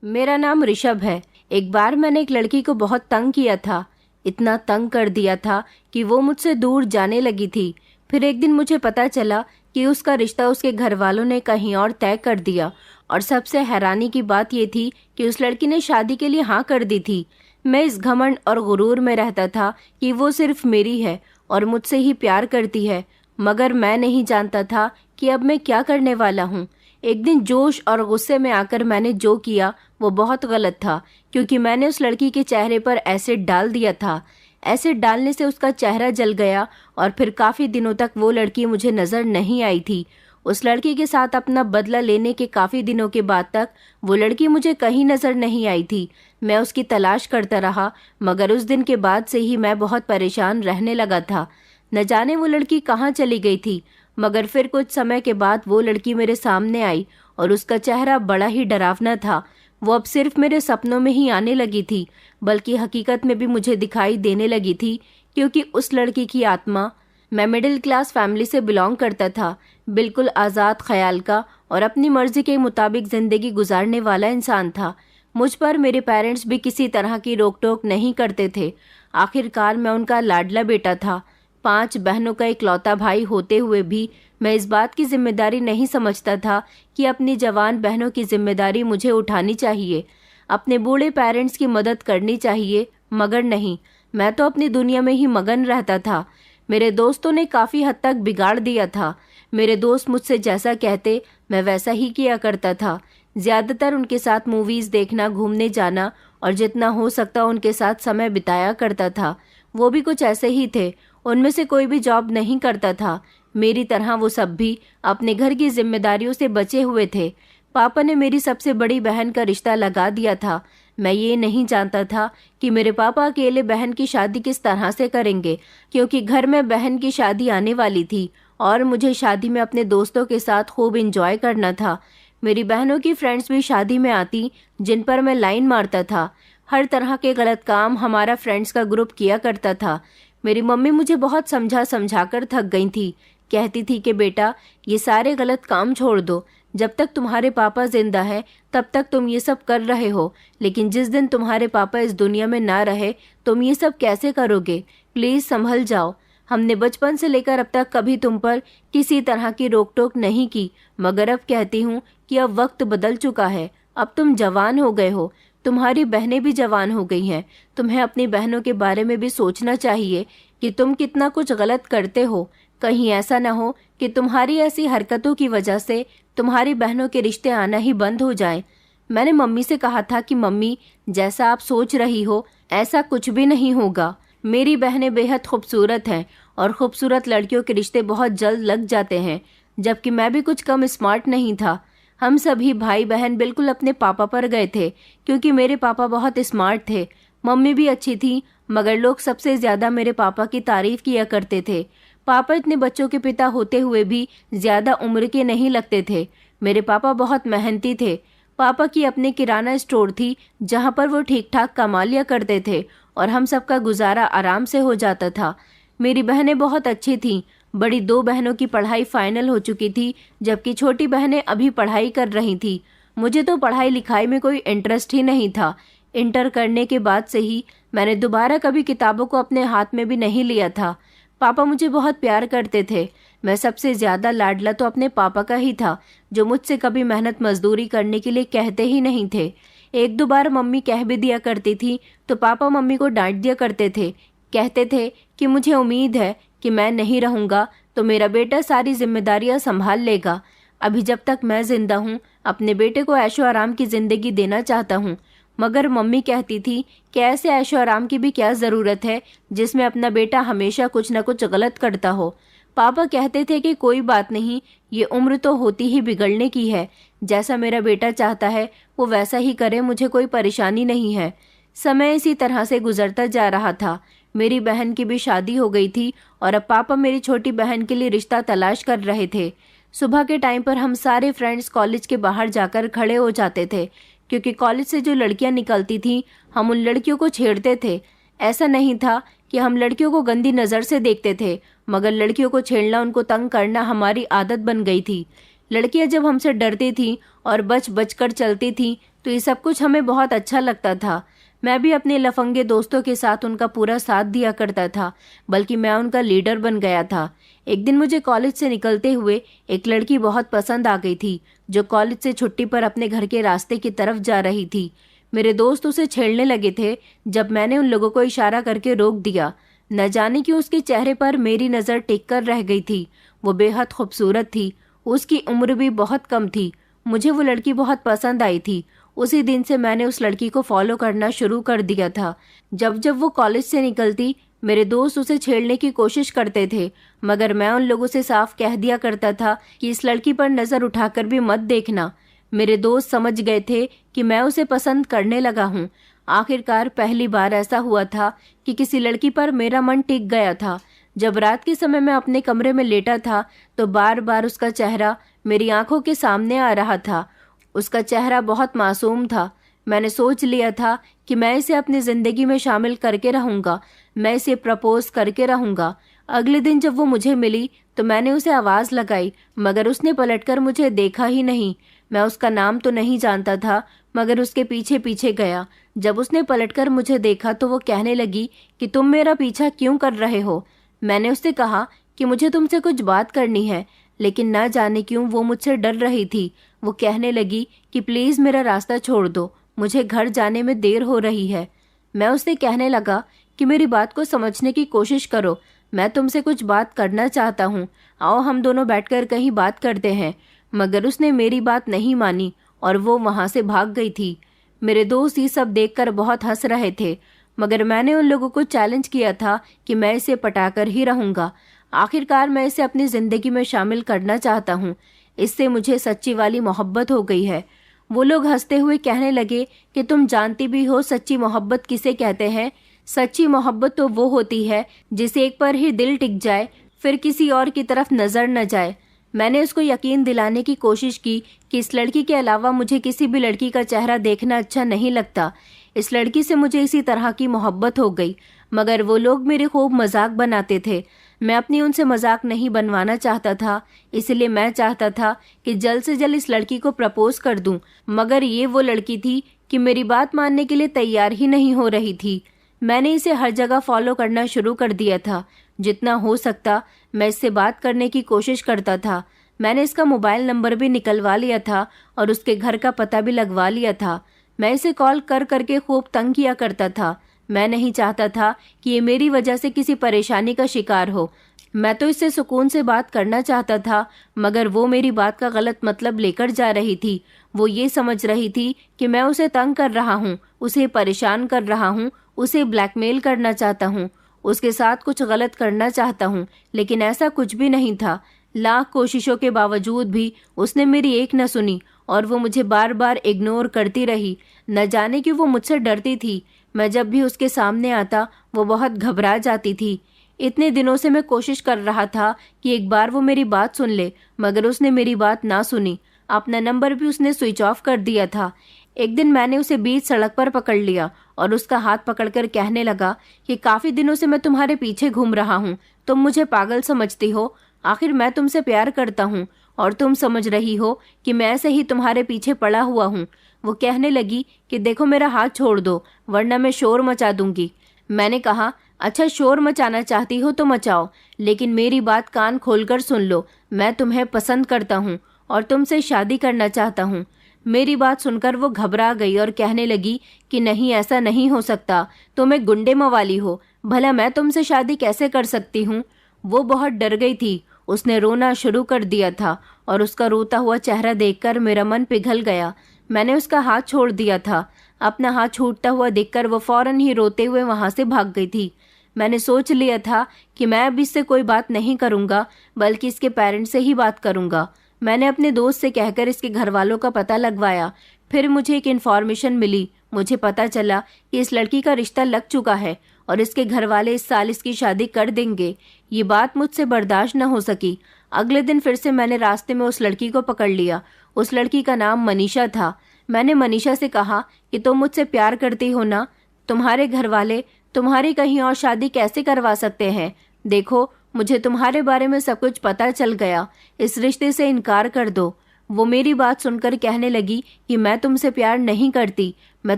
मेरा नाम ऋषभ है। एक बार मैंने एक लड़की को बहुत तंग किया था। इतना तंग कर दिया था कि वो मुझसे दूर जाने लगी थी। फिर एक दिन मुझे पता चला कि उसका रिश्ता उसके घर वालों ने कहीं और तय कर दिया। और सबसे हैरानी की बात ये थी कि उस लड़की ने शादी के लिए हाँ कर दी थी। मैं इस घमंड और गुरूर में रहता था कि वो सिर्फ मेरी है और मुझसे ही प्यार करती है, मगर मैं नहीं जानता था कि अब मैं क्या करने वाला हूँ। एक दिन जोश और गुस्से में आकर मैंने जो किया वो बहुत गलत था, क्योंकि मैंने उस लड़की के चेहरे पर एसिड डाल दिया था। एसिड डालने से उसका चेहरा जल गया और फिर काफ़ी दिनों तक वो लड़की मुझे नज़र नहीं आई थी। उस लड़की के साथ अपना बदला लेने के काफ़ी दिनों के बाद तक वो लड़की मुझे कहीं नज़र नहीं आई थी। मैं उसकी तलाश करता रहा, मगर उस दिन के बाद से ही मैं बहुत परेशान रहने लगा था। न जाने वो लड़की कहाँ चली गई थी, मगर फिर कुछ समय के बाद वो लड़की मेरे सामने आई और उसका चेहरा बड़ा ही डरावना था। वो अब सिर्फ मेरे सपनों में ही आने लगी थी, बल्कि हकीकत में भी मुझे दिखाई देने लगी थी, क्योंकि उस लड़की की आत्मा। मैं मिडिल क्लास फैमिली से बिलोंग करता था, बिल्कुल आज़ाद ख्याल का और अपनी मर्जी के मुताबिक ज़िंदगी गुजारने वाला इंसान था। मुझ पर मेरे पेरेंट्स भी किसी तरह की रोक टोक नहीं करते थे। आखिरकार मैं उनका लाडला बेटा था। 5 बहनों का इकलौता भाई होते हुए भी मैं इस बात की जिम्मेदारी नहीं समझता था कि अपनी जवान बहनों की जिम्मेदारी मुझे उठानी चाहिए, अपने बूढ़े पेरेंट्स की मदद करनी चाहिए। मगर नहीं, मैं तो अपनी दुनिया में ही मगन रहता था। मेरे दोस्तों ने काफ़ी हद तक बिगाड़ दिया था। मेरे दोस्त मुझसे जैसा कहते मैं वैसा ही किया करता था। ज़्यादातर उनके साथ मूवीज़ देखना, घूमने जाना और जितना हो सकता उनके साथ समय बिताया करता था। वो भी कुछ ऐसे ही थे। उनमें से कोई भी जॉब नहीं करता था। मेरी तरह वो सब भी अपने घर की जिम्मेदारियों से बचे हुए थे। पापा ने मेरी सबसे बड़ी बहन का रिश्ता लगा दिया था। मैं ये नहीं जानता था कि मेरे पापा अकेले बहन की शादी किस तरह से करेंगे, क्योंकि घर में बहन की शादी आने वाली थी और मुझे शादी में अपने दोस्तों के साथ खूब इंजॉय करना था। मेरी बहनों की फ्रेंड्स भी शादी में आती, जिन पर मैं लाइन मारता था। हर तरह के गलत काम हमारा फ्रेंड्स का ग्रुप किया करता था। मेरी मम्मी मुझे बहुत समझा समझा कर थक गई थी। कहती थी कि बेटा, ये सारे गलत काम छोड़ दो। जब तक तुम्हारे पापा जिंदा है तब तक तुम ये सब कर रहे हो, लेकिन जिस दिन तुम्हारे पापा इस दुनिया में ना रहे तुम ये सब कैसे करोगे? प्लीज़ संभल जाओ। हमने बचपन से लेकर अब तक कभी तुम पर किसी तरह की रोक टोक नहीं की, मगर अब कहती हूँ कि अब वक्त बदल चुका है। अब तुम जवान हो गए हो, तुम्हारी बहनें भी जवान हो गई हैं। तुम्हें अपनी बहनों के बारे में भी सोचना चाहिए कि तुम कितना कुछ गलत करते हो। कहीं ऐसा ना हो कि तुम्हारी ऐसी हरकतों की वजह से तुम्हारी बहनों के रिश्ते आना ही बंद हो जाएं। मैंने मम्मी से कहा था कि मम्मी, जैसा आप सोच रही हो ऐसा कुछ भी नहीं होगा। मेरी बहनें बेहद खूबसूरत हैं और खूबसूरत लड़कियों के रिश्ते बहुत जल्द लग जाते हैं, जबकि मैं भी कुछ कम स्मार्ट नहीं था। हम सभी भाई बहन बिल्कुल अपने पापा पर गए थे, क्योंकि मेरे पापा बहुत स्मार्ट थे। मम्मी भी अच्छी थी, मगर लोग सबसे ज़्यादा मेरे पापा की तारीफ किया करते थे। पापा इतने बच्चों के पिता होते हुए भी ज़्यादा उम्र के नहीं लगते थे। मेरे पापा बहुत मेहनती थे। पापा की अपनी किराना स्टोर थी, जहाँ पर वो ठीक ठाक कमा लिया करते थे और हम सबका गुजारा आराम से हो जाता था। मेरी बहनें बहुत अच्छी थीं। बड़ी 2 बहनों की पढ़ाई फाइनल हो चुकी थी, जबकि छोटी बहनें अभी पढ़ाई कर रही थीं। मुझे तो पढ़ाई लिखाई में कोई इंटरेस्ट ही नहीं था। इंटर करने के बाद से ही मैंने दोबारा कभी किताबों को अपने हाथ में भी नहीं लिया था। पापा मुझे बहुत प्यार करते थे। मैं सबसे ज़्यादा लाडला तो अपने पापा का ही था, जो मुझसे कभी मेहनत मजदूरी करने के लिए कहते ही नहीं थे। 1-2 बार मम्मी कह भी दिया करती थी तो पापा मम्मी को डांट दिया करते थे। कहते थे कि मुझे उम्मीद है कि मैं नहीं रहूँगा तो मेरा बेटा सारी जिम्मेदारियाँ संभाल लेगा। अभी जब तक मैं जिंदा हूँ अपने बेटे को ऐशो आराम की ज़िंदगी देना चाहता हूँ, मगर मम्मी कहती थी कि ऐसे ऐशो आराम की भी क्या ज़रूरत है जिसमें अपना बेटा हमेशा कुछ न कुछ गलत करता हो। पापा कहते थे कि कोई बात नहीं, ये उम्र तो होती ही बिगड़ने की है। जैसा मेरा बेटा चाहता है वो वैसा ही करे, मुझे कोई परेशानी नहीं है। समय इसी तरह से गुजरता जा रहा था। मेरी बहन की भी शादी हो गई थी और अब पापा मेरी छोटी बहन के लिए रिश्ता तलाश कर रहे थे। सुबह के टाइम पर हम सारे फ्रेंड्स कॉलेज के बाहर जाकर खड़े हो जाते थे, क्योंकि कॉलेज से जो लड़कियां निकलती थीं हम उन लड़कियों को छेड़ते थे। ऐसा नहीं था कि हम लड़कियों को गंदी नज़र से देखते थे, मगर लड़कियों को छेड़ना, उनको तंग करना हमारी आदत बन गई थी। लड़कियां जब हमसे डरती थीं और बच बच कर चलती थीं तो ये सब कुछ हमें बहुत अच्छा लगता था। मैं भी अपने लफंगे दोस्तों के साथ उनका पूरा साथ दिया करता था, बल्कि मैं उनका लीडर बन गया था। एक दिन मुझे कॉलेज से निकलते हुए एक लड़की बहुत पसंद आ गई थी, जो कॉलेज से छुट्टी पर अपने घर के रास्ते की तरफ जा रही थी। मेरे दोस्त उसे छेड़ने लगे थे जब मैंने उन लोगों को इशारा करके रोक दिया। न जाने क्यों उसके चेहरे पर मेरी नज़र टिक कर रह गई थी। वो बेहद खूबसूरत थी, उसकी उम्र भी बहुत कम थी। मुझे वो लड़की बहुत पसंद आई थी। उसी दिन से मैंने उस लड़की को फॉलो करना शुरू कर दिया था। जब जब वो कॉलेज से निकलती, मेरे दोस्त उसे छेड़ने की कोशिश करते थे, मगर मैं उन लोगों से साफ कह दिया करता था कि इस लड़की पर नज़र उठाकर भी मत देखना। मेरे दोस्त समझ गए थे कि मैं उसे पसंद करने लगा हूँ। आखिरकार पहली बार ऐसा हुआ था कि किसी लड़की पर मेरा मन टिक गया था। जब रात के समय मैं अपने कमरे में लेटा था तो बार बार उसका चेहरा मेरी आंखों के सामने आ रहा था। उसका चेहरा बहुत मासूम था। मैंने सोच लिया था कि मैं इसे अपनी ज़िंदगी में शामिल करके रहूँगा, मैं इसे प्रपोज करके रहूँगा। अगले दिन जब वो मुझे मिली तो मैंने उसे आवाज़ लगाई, मगर उसने पलटकर मुझे देखा ही नहीं। मैं उसका नाम तो नहीं जानता था, मगर उसके पीछे पीछे गया। जब उसने पलटकर मुझे देखा तो वो कहने लगी कि तुम मेरा पीछा क्यों कर रहे हो। मैंने उससे कहा कि मुझे तुमसे कुछ बात करनी है, लेकिन न जाने क्यों वो मुझसे डर रही थी। वो कहने लगी कि प्लीज़ मेरा रास्ता छोड़ दो, मुझे घर जाने में देर हो रही है। मैं उससे कहने लगा कि मेरी बात को समझने की कोशिश करो, मैं तुमसे कुछ बात करना चाहता हूँ, आओ हम दोनों बैठकर कहीं बात करते हैं। मगर उसने मेरी बात नहीं मानी और वो वहाँ से भाग गई थी। मेरे दोस्त ये सब देखकर बहुत हंस रहे थे, मगर मैंने उन लोगों को चैलेंज किया था कि मैं इसे पटाकर ही रहूँगा। आखिरकार मैं इसे अपनी ज़िंदगी में शामिल करना चाहता हूँ, इससे मुझे सच्ची वाली मोहब्बत हो गई है। वो लोग हंसते हुए कहने लगे कि तुम जानती भी हो सच्ची मोहब्बत किसे कहते हैं। सच्ची मोहब्बत तो वो होती है जिसे एक पर ही दिल टिक जाए, फिर किसी और की तरफ नज़र न जाए। मैंने उसको यकीन दिलाने की कोशिश की कि इस लड़की के अलावा मुझे किसी भी लड़की का चेहरा देखना अच्छा नहीं लगता। इस लड़की से मुझे इसी तरह की मोहब्बत हो गई, मगर वो लोग मेरे खूब मजाक बनाते थे। मैं अपनी उनसे मजाक नहीं बनवाना चाहता था, इसलिए मैं चाहता था कि जल्द से जल्द इस लड़की को प्रपोज कर दूं, मगर ये वो लड़की थी कि मेरी बात मानने के लिए तैयार ही नहीं हो रही थी। मैंने इसे हर जगह फॉलो करना शुरू कर दिया था। जितना हो सकता मैं इससे बात करने की कोशिश करता था। मैंने इसका मोबाइल नंबर भी निकलवा लिया था और उसके घर का पता भी लगवा लिया था। मैं इसे कॉल कर करके खूब तंग किया करता था। मैं नहीं चाहता था कि ये मेरी वजह से किसी परेशानी का शिकार हो। मैं तो इससे सुकून से बात करना चाहता था, मगर वो मेरी बात का गलत मतलब लेकर जा रही थी। वो ये समझ रही थी कि मैं उसे तंग कर रहा हूँ, उसे परेशान कर रहा हूँ, उसे ब्लैकमेल करना चाहता हूँ, उसके साथ कुछ गलत करना चाहता हूँ, लेकिन ऐसा कुछ भी नहीं था। लाख कोशिशों के बावजूद भी उसने मेरी एक न सुनी और वो मुझे बार बार इग्नोर करती रही। न जाने कि वो मुझसे डरती थी। मैं जब भी उसके सामने आता वो बहुत घबरा जाती थी। इतने दिनों से मैं कोशिश कर रहा था कि एक बार वो मेरी बात सुन ले, मगर उसने मेरी बात ना सुनी। अपना नंबर भी उसने स्विच ऑफ कर दिया था। एक दिन मैंने उसे बीच सड़क पर पकड़ लिया और उसका हाथ पकड़कर कहने लगा कि काफ़ी दिनों से मैं तुम्हारे पीछे घूम रहा हूँ, तुम मुझे पागल समझती हो। आखिर मैं तुमसे प्यार करता हूँ और तुम समझ रही हो कि मैं ऐसे ही तुम्हारे पीछे पड़ा हुआ हूँ। वो कहने लगी कि देखो मेरा हाथ छोड़ दो, वरना मैं शोर मचा दूंगी। मैंने कहा, अच्छा शोर मचाना चाहती हो तो मचाओ, लेकिन मेरी बात कान खोलकर सुन लो। मैं तुम्हें पसंद करता हूँ और तुमसे शादी करना चाहता हूँ। मेरी बात सुनकर वो घबरा गई और कहने लगी कि नहीं, ऐसा नहीं हो सकता, तुम एक गुंडे मवाली हो, भला मैं तुमसे शादी कैसे कर सकती हूँ। वो बहुत डर गई थी। उसने रोना शुरू कर दिया था और उसका रोता हुआ चेहरा देखकर मेरा मन पिघल गया। मैंने उसका हाथ छोड़ दिया था। अपना हाथ छूटता हुआ देखकर वो फौरन ही रोते हुए वहां से भाग गई थी। मैंने सोच लिया था कि मैं अब इससे कोई बात नहीं करूंगा, बल्कि इसके पेरेंट्स से ही बात करूंगा। मैंने अपने दोस्त से कहकर इसके घर वालों का पता लगवाया। फिर मुझे एक इन्फॉर्मेशन मिली। मुझे पता चला कि इस लड़की का रिश्ता लग चुका है और इसके घर वाले इस साल इसकी शादी कर देंगे। ये बात मुझसे बर्दाश्त न हो सकी। अगले दिन फिर से मैंने रास्ते में उस लड़की को पकड़ लिया। उस लड़की का नाम मनीषा था। मैंने मनीषा से कहा कि तुम मुझसे प्यार करती हो ना, तुम्हारे घर वाले तुम्हारी कहीं और शादी कैसे करवा सकते हैं। देखो, मुझे तुम्हारे बारे में सब कुछ पता चल गया, इस रिश्ते से इनकार कर दो। वो मेरी बात सुनकर कहने लगी कि मैं तुमसे प्यार नहीं करती। मैं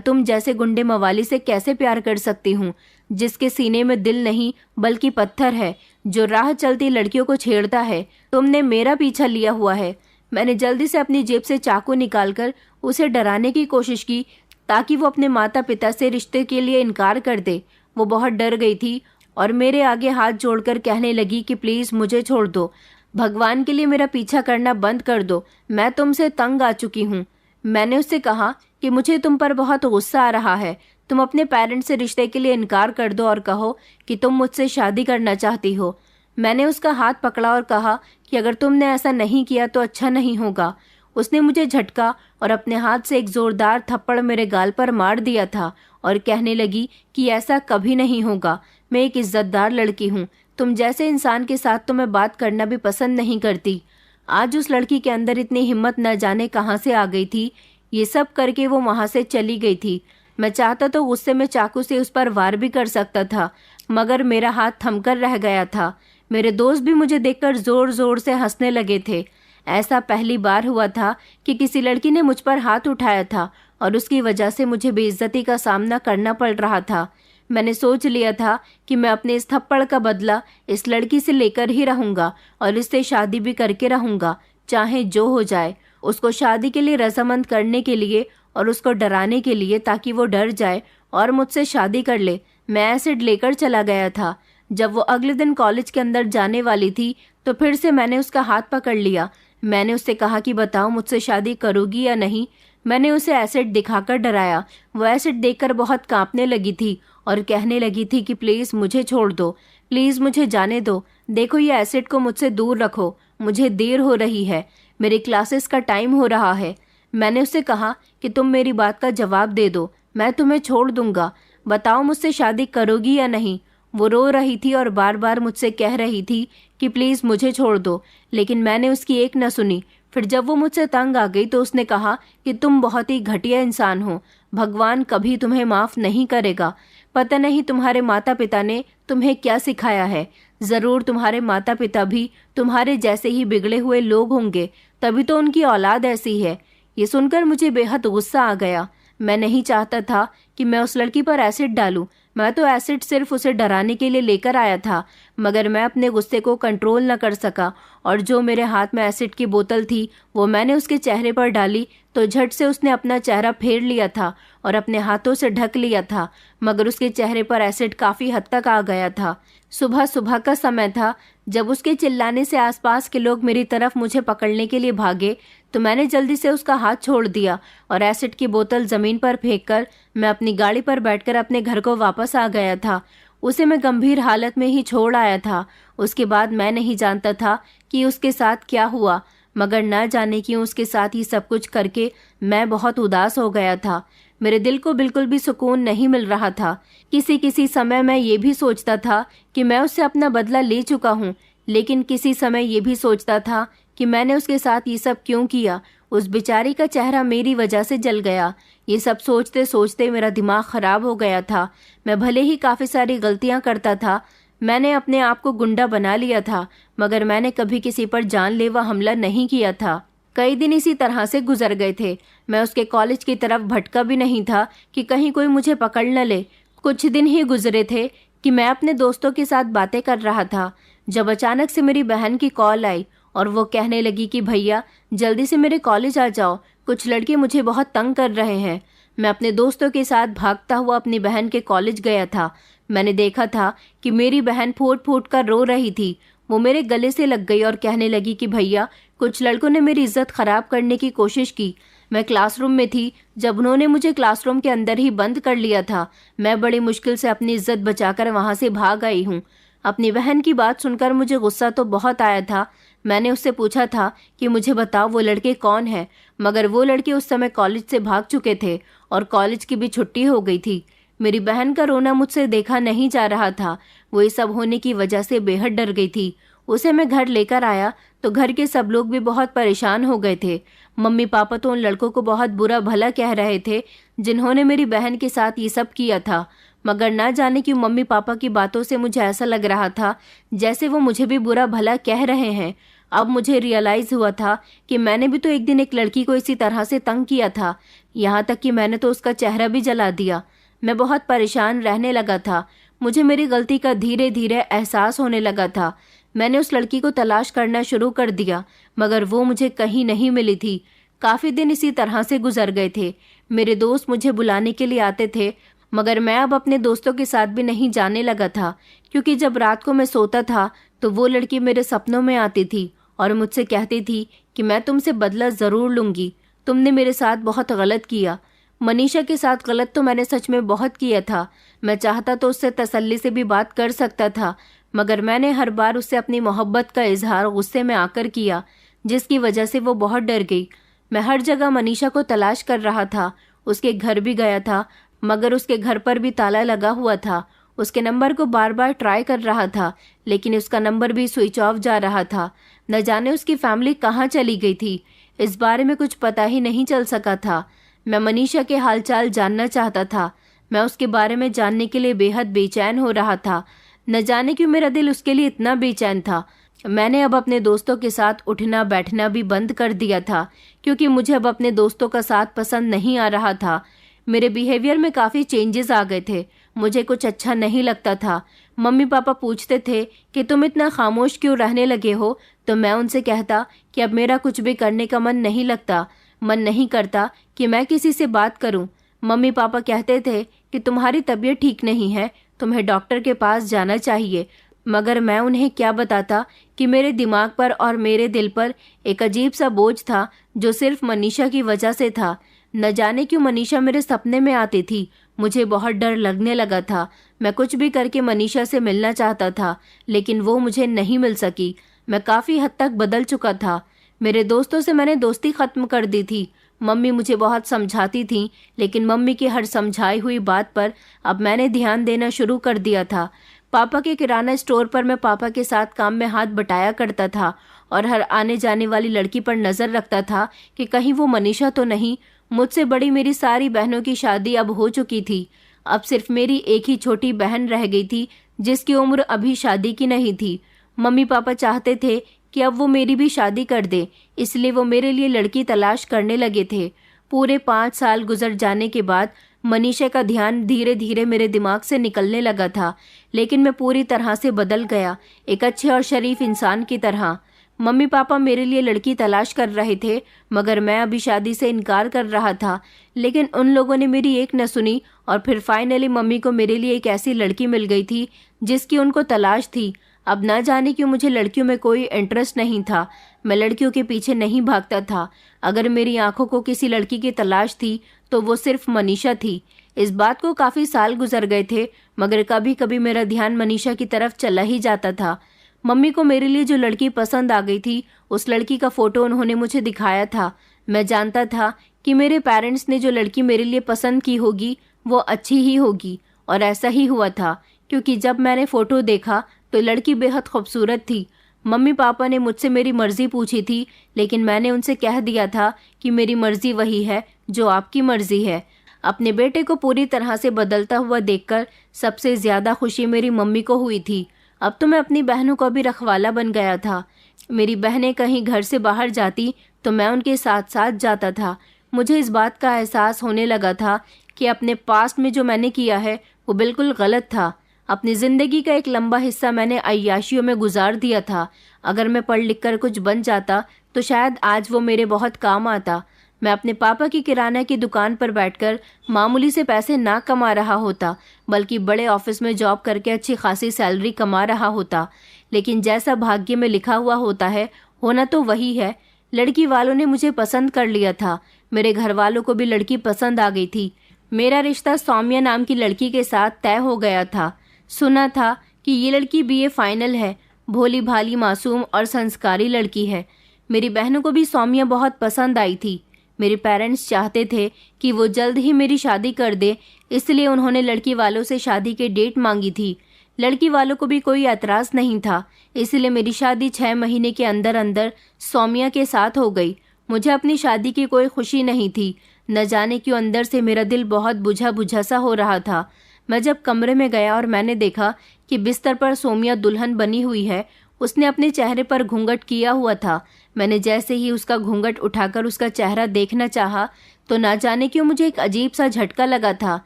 तुम जैसे गुंडे मवाली से कैसे प्यार कर सकती हूँ, जिसके सीने में दिल नहीं बल्कि पत्थर है, जो राह चलती लड़कियों को छेड़ता है। तुमने मेरा पीछा लिया हुआ है। मैंने जल्दी से अपनी जेब से चाकू निकालकर उसे डराने की कोशिश की ताकि वो अपने माता पिता से रिश्ते के लिए इनकार कर दे। वो बहुत डर गई थी और मेरे आगे हाथ जोड़कर कहने लगी कि प्लीज़ मुझे छोड़ दो, भगवान के लिए मेरा पीछा करना बंद कर दो, मैं तुमसे तंग आ चुकी हूँ। मैंने उससे कहा कि मुझे तुम पर बहुत गुस्सा आ रहा है। तुम अपने पेरेंट्स से रिश्ते के लिए इनकार कर दो और कहो कि तुम मुझसे शादी करना चाहती हो। मैंने उसका हाथ पकड़ा और कहा कि अगर तुमने ऐसा नहीं किया तो अच्छा नहीं होगा। उसने मुझे झटका और अपने हाथ से एक जोरदार थप्पड़ मेरे गाल पर मार दिया था और कहने लगी कि ऐसा कभी नहीं होगा। मैं एक इज्जतदार लड़की हूँ, तुम जैसे इंसान के साथ तो मैं बात करना भी पसंद नहीं करती। आज उस लड़की के अंदर इतनी हिम्मत न जाने कहाँ से आ गई थी। ये सब करके वो वहाँ से चली गई थी। मैं चाहता तो गुस्से में चाकू से उस पर वार भी कर सकता था, मगर मेरा हाथ थमकर रह गया था। मेरे दोस्त भी मुझे देखकर जोर जोर से हंसने लगे थे। ऐसा पहली बार हुआ था कि किसी लड़की ने मुझ पर हाथ उठाया था और उसकी वजह से मुझे बेइज्जती का सामना करना पड़ रहा था। मैंने सोच लिया था कि मैं अपने इस थप्पड़ का बदला इस लड़की से लेकर ही रहूंगा और इससे शादी भी करके रहूंगा, चाहे जो हो जाए। उसको शादी के लिए रजामंद करने के लिए और उसको डराने के लिए, ताकि वो डर जाए और मुझसे शादी कर ले। मैं एसिड लेकर चला गया था। जब वो अगले दिन कॉलेज के अंदर जाने वाली थी तो फिर से मैंने उसका हाथ पकड़ लिया। मैंने उससे कहा कि बताओ मुझसे शादी करोगी या नहीं। मैंने उसे एसिड दिखाकर डराया। वो एसिड देखकर बहुत कांपने लगी थी और कहने लगी थी कि प्लीज़ मुझे छोड़ दो, प्लीज़ मुझे जाने दो। देखो ये एसिड को मुझसे दूर रखो, मुझे देर हो रही है, मेरी क्लासेस का टाइम हो रहा है। मैंने उससे कहा कि तुम मेरी बात का जवाब दे दो, मैं तुम्हें छोड़ दूंगा, बताओ मुझसे शादी करोगी या नहीं। वो रो रही थी और बार बार मुझसे कह रही थी कि प्लीज़ मुझे छोड़ दो, लेकिन मैंने उसकी एक न सुनी। फिर जब वो मुझसे तंग आ गई तो उसने कहा कि तुम बहुत ही घटिया इंसान हो, भगवान कभी तुम्हें माफ़ नहीं करेगा। पता नहीं तुम्हारे माता पिता ने तुम्हें क्या सिखाया है। ज़रूर तुम्हारे माता पिता भी तुम्हारे जैसे ही बिगड़े हुए लोग होंगे, तभी तो उनकी औलाद ऐसी है। ये सुनकर मुझे बेहद गुस्सा आ गया। मैं नहीं चाहता था कि मैं उस लड़की पर एसिड डालूं। मैं तो एसिड सिर्फ उसे डराने के लिए लेकर आया था, मगर मैं अपने गुस्से को कंट्रोल न कर सका और जो मेरे हाथ में एसिड की बोतल थी वो मैंने उसके चेहरे पर डाली तो झट से उसने अपना चेहरा फेर लिया था और अपने हाथों से ढक लिया था, मगर उसके चेहरे पर एसिड काफ़ी हद तक आ गया था। सुबह सुबह का समय था। जब उसके चिल्लाने से आसपास के लोग मेरी तरफ मुझे पकड़ने के लिए भागे तो मैंने जल्दी से उसका हाथ छोड़ दिया और एसिड की बोतल ज़मीन पर फेंककर मैं अपनी गाड़ी पर बैठकर अपने घर को वापस आ गया था। उसे मैं गंभीर हालत में ही छोड़ आया था। उसके बाद मैं नहीं जानता था कि उसके साथ क्या हुआ, मगर न जाने क्यों उसके साथ ही सब कुछ करके मैं बहुत उदास हो गया था। मेरे दिल को बिल्कुल भी सुकून नहीं मिल रहा था। किसी किसी समय मैं ये भी सोचता था कि मैं उससे अपना बदला ले चुका हूँ, लेकिन किसी समय ये भी सोचता था कि मैंने उसके साथ ये सब क्यों किया। उस बेचारी का चेहरा मेरी वजह से जल गया। ये सब सोचते सोचते मेरा दिमाग खराब हो गया था। मैं भले ही काफ़ी सारी गलतियाँ करता था, मैंने अपने आप को गुंडा बना लिया था, मगर मैंने कभी किसी पर जानलेवा हमला नहीं किया था। कई दिन इसी तरह से गुजर गए थे। मैं उसके कॉलेज की तरफ भटका भी नहीं था कि कहीं कोई मुझे पकड़ न ले। कुछ दिन ही गुजरे थे कि मैं अपने दोस्तों के साथ बातें कर रहा था, जब अचानक से मेरी बहन की कॉल आई और वो कहने लगी कि भैया जल्दी से मेरे कॉलेज आ जाओ, कुछ लड़के मुझे बहुत तंग कर रहे हैं। मैं अपने दोस्तों के साथ भागता हुआ अपनी बहन के कॉलेज गया था। मैंने देखा था कि मेरी बहन फूट फूट कर रो रही थी। वो मेरे गले से लग गई और कहने लगी कि भैया कुछ लड़कों ने मेरी इज्जत खराब करने की कोशिश की। मैं क्लासरूम में थी जब उन्होंने मुझे क्लासरूम के अंदर ही बंद कर लिया था। मैं बड़ी मुश्किल से अपनी इज्जत बचाकर वहां से भाग आई हूँ। अपनी बहन की बात सुनकर मुझे गुस्सा तो बहुत आया था। मैंने उससे पूछा था कि मुझे बताओ वो लड़के कौन है, मगर वो लड़के उस समय कॉलेज से भाग चुके थे और कॉलेज की भी छुट्टी हो गई थी। मेरी बहन का रोना मुझसे देखा नहीं जा रहा था। वो ये सब होने की वजह से बेहद डर गई थी। उसे मैं घर लेकर आया तो घर के सब लोग भी बहुत परेशान हो गए थे। मम्मी पापा तो उन लड़कों को बहुत बुरा भला कह रहे थे जिन्होंने मेरी बहन के साथ ये सब किया था, मगर ना जाने क्यों मम्मी पापा की बातों से मुझे ऐसा लग रहा था जैसे वो मुझे भी बुरा भला कह रहे हैं। अब मुझे रियलाइज हुआ था कि मैंने भी तो एक दिन एक लड़की को इसी तरह से तंग किया था, यहाँ तक कि मैंने तो उसका चेहरा भी जला दिया। मैं बहुत परेशान रहने लगा था। मुझे मेरी गलती का धीरे धीरे एहसास होने लगा था। मैंने उस लड़की को तलाश करना शुरू कर दिया, मगर वो मुझे कहीं नहीं मिली थी। काफी दिन इसी तरह से गुजर गए थे। मेरे दोस्त मुझे बुलाने के लिए आते थे, मगर मैं अब अपने दोस्तों के साथ भी नहीं जाने लगा था, क्योंकि जब रात को मैं सोता था तो वो लड़की मेरे सपनों में आती थी और मुझसे कहती थी कि मैं तुमसे बदला ज़रूर लूँगी, तुमने मेरे साथ बहुत गलत किया। मनीषा के साथ गलत तो मैंने सच में बहुत किया था। मैं चाहता तो उससे तसल्ली से भी बात कर सकता था, मगर मैंने हर बार उससे अपनी मोहब्बत का इजहार गुस्से में आकर किया, जिसकी वजह से वो बहुत डर गई। मैं हर जगह मनीषा को तलाश कर रहा था। उसके घर भी गया था, मगर उसके घर पर भी ताला लगा हुआ था। उसके नंबर को बार बार ट्राई कर रहा था, लेकिन उसका नंबर भी स्विच ऑफ जा रहा था। न जाने उसकी फैमिली कहाँ चली गई थी। इस बारे में कुछ पता ही नहीं चल सका था। मैं मनीषा के हालचाल जानना चाहता था। मैं उसके बारे में जानने के लिए बेहद बेचैन हो रहा था। न जाने क्यों मेरा दिल उसके लिए इतना बेचैन था। मैंने अब अपने दोस्तों के साथ उठना बैठना भी बंद कर दिया था, क्योंकि मुझे अब अपने दोस्तों का साथ पसंद नहीं आ रहा था। मेरे बिहेवियर में काफ़ी चेंजेस आ गए थे। मुझे कुछ अच्छा नहीं लगता था। मम्मी पापा पूछते थे कि तुम इतना खामोश क्यों रहने लगे हो, तो मैं उनसे कहता कि अब मेरा कुछ भी करने का मन नहीं लगता। मन नहीं करता कि मैं किसी से बात करूं। मम्मी पापा कहते थे कि तुम्हारी तबीयत ठीक नहीं है, तुम्हें डॉक्टर के पास जाना चाहिए। मगर मैं उन्हें क्या बताता कि मेरे दिमाग पर और मेरे दिल पर एक अजीब सा बोझ था, जो सिर्फ मनीषा की वजह से था। न जाने क्यों मनीषा मेरे सपने में आती थी। मुझे बहुत डर लगने लगा था। मैं कुछ भी करके मनीषा से मिलना चाहता था, लेकिन वो मुझे नहीं मिल सकी। मैं काफ़ी हद तक बदल चुका था। मेरे दोस्तों से मैंने दोस्ती ख़त्म कर दी थी। मम्मी मुझे बहुत समझाती थी, लेकिन मम्मी की हर समझाई हुई बात पर अब मैंने ध्यान देना शुरू कर दिया था। पापा के किराना स्टोर पर मैं पापा के साथ काम में हाथ बटाया करता था और हर आने जाने वाली लड़की पर नज़र रखता था कि कहीं वो मनीषा तो नहीं। मुझसे बड़ी मेरी सारी बहनों की शादी अब हो चुकी थी। अब सिर्फ मेरी एक ही छोटी बहन रह गई थी, जिसकी उम्र अभी शादी की नहीं थी। मम्मी पापा चाहते थे कि अब वो मेरी भी शादी कर दे, इसलिए वो मेरे लिए लड़की तलाश करने लगे थे। पूरे 5 साल गुजर जाने के बाद मनीषा का ध्यान धीरे धीरे मेरे दिमाग से निकलने लगा था, लेकिन मैं पूरी तरह से बदल गया, एक अच्छे और शरीफ इंसान की तरह। मम्मी पापा मेरे लिए लड़की तलाश कर रहे थे, मगर मैं अभी शादी से इनकार कर रहा था। लेकिन उन लोगों ने मेरी एक न सुनी और फिर फाइनली मम्मी को मेरे लिए एक ऐसी लड़की मिल गई थी जिसकी उनको तलाश थी। अब ना जाने क्यों मुझे लड़कियों में कोई इंटरेस्ट नहीं था। मैं लड़कियों के पीछे नहीं भागता था। अगर मेरी आंखों को किसी लड़की की तलाश थी तो वो सिर्फ मनीषा थी। इस बात को काफ़ी साल गुजर गए थे, मगर कभी कभी मेरा ध्यान मनीषा की तरफ चला ही जाता था। मम्मी को मेरे लिए जो लड़की पसंद आ गई थी, उस लड़की का फ़ोटो उन्होंने मुझे दिखाया था। मैं जानता था कि मेरे पेरेंट्स ने जो लड़की मेरे लिए पसंद की होगी वो अच्छी ही होगी, और ऐसा ही हुआ था, क्योंकि जब मैंने फ़ोटो देखा तो लड़की बेहद खूबसूरत थी। मम्मी पापा ने मुझसे मेरी मर्ज़ी पूछी थी, लेकिन मैंने उनसे कह दिया था कि मेरी मर्ज़ी वही है जो आपकी मर्ज़ी है। अपने बेटे को पूरी तरह से बदलता हुआ देखकर सबसे ज़्यादा खुशी मेरी मम्मी को हुई थी। अब तो मैं अपनी बहनों का भी रखवाला बन गया था। मेरी बहनें कहीं घर से बाहर जाती तो मैं उनके साथ साथ जाता था। मुझे इस बात का एहसास होने लगा था कि अपने पास्ट में जो मैंने किया है वो बिल्कुल गलत था। अपनी ज़िंदगी का एक लंबा हिस्सा मैंने अय्याशियों में गुजार दिया था। अगर मैं पढ़ लिख कर कुछ बन जाता तो शायद आज वो मेरे बहुत काम आता। मैं अपने पापा की किराना की दुकान पर बैठकर मामूली से पैसे ना कमा रहा होता, बल्कि बड़े ऑफिस में जॉब करके अच्छी खासी सैलरी कमा रहा होता। लेकिन जैसा भाग्य में लिखा हुआ होता है, होना तो वही है। लड़की वालों ने मुझे पसंद कर लिया था। मेरे घर वालों को भी लड़की पसंद आ गई थी। मेरा रिश्ता सौम्या नाम की लड़की के साथ तय हो गया था। सुना था कि ये लड़की बीए फाइनल है, भोली भाली मासूम और संस्कारी लड़की है। मेरी बहनों को भी सौम्या बहुत पसंद आई थी। मेरे पेरेंट्स चाहते थे कि वो जल्द ही मेरी शादी कर दे, इसलिए उन्होंने लड़की वालों से शादी के डेट मांगी थी। लड़की वालों को भी कोई एतराज़ नहीं था, इसलिए मेरी शादी 6 महीने के अंदर अंदर सौम्या के साथ हो गई। मुझे अपनी शादी की कोई खुशी नहीं थी। न जाने क्यों अंदर से मेरा दिल बहुत बुझा बुझा सा हो रहा था। मैं जब कमरे में गया और मैंने देखा कि बिस्तर पर सोमिया दुल्हन बनी हुई है, उसने अपने चेहरे पर घूंघट किया हुआ था। मैंने जैसे ही उसका घूंघट उठाकर उसका चेहरा देखना चाहा तो ना जाने क्यों मुझे एक अजीब सा झटका लगा था।